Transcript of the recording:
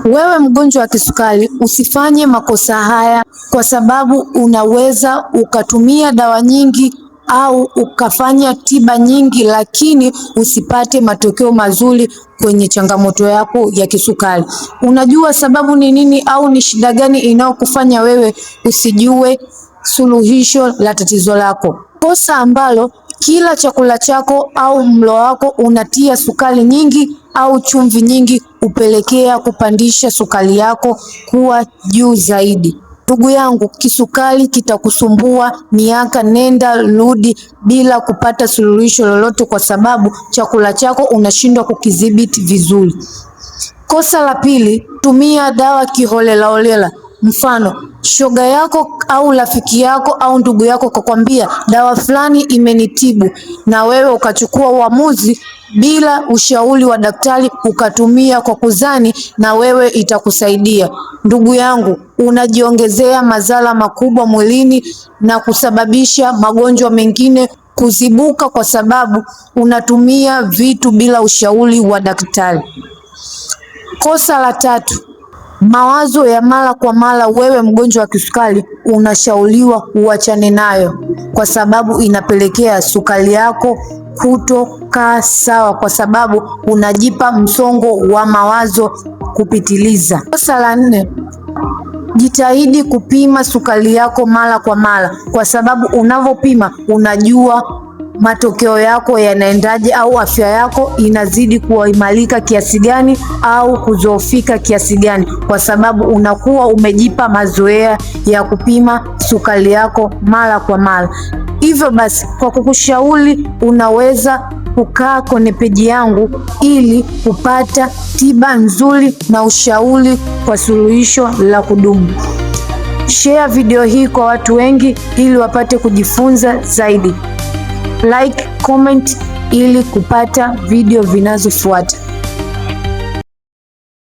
Wewe mgonjwa wa kisukari, usifanye makosa haya, kwa sababu unaweza ukatumia dawa nyingi au ukafanya tiba nyingi, lakini usipate matokeo mazuri kwenye changamoto yako ya kisukari. Unajua sababu ni nini au ni shida gani inayokufanya wewe usijue suluhisho la tatizo lako? Kosa ambalo kila chakula chako au mlo wako unatia sukari nyingi au chumvi nyingi, upelekea kupandisha sukari yako kuwa juu zaidi. Ndugu yangu, kisukari kitakusumbua miaka nenda rudi bila kupata suluhisho lolote, kwa sababu chakula chako unashindwa kukidhibiti vizuri. Kosa la pili, tumia dawa kiholela. Mfano, shoga yako au rafiki yako au ndugu yako kakwambia dawa fulani imenitibu, na wewe ukachukua uamuzi bila ushauri wa daktari, ukatumia kwa kudhani na wewe itakusaidia. Ndugu yangu, unajiongezea madhara makubwa mwilini na kusababisha magonjwa mengine kuzibuka, kwa sababu unatumia vitu bila ushauri wa daktari. Kosa la tatu, mawazo ya mara kwa mara. Wewe mgonjwa wa kisukari, unashauriwa uachane nayo, kwa sababu inapelekea sukari yako kutokaa sawa, kwa sababu unajipa msongo wa mawazo kupitiliza. Kosa la nne, jitahidi kupima sukari yako mara kwa mara, kwa sababu unavyopima unajua matokeo yako yanaendaje, au afya yako inazidi kuimarika kiasi gani au kudhoofika kiasi gani, kwa sababu unakuwa umejipa mazoea ya kupima sukari yako mara kwa mara. Hivyo basi, kwa kukushauri, unaweza kukaa kwenye peji yangu ili kupata tiba nzuri na ushauri kwa suluhisho la kudumu. Share video hii kwa watu wengi ili wapate kujifunza zaidi. Like, comment ili kupata video zinazofuata.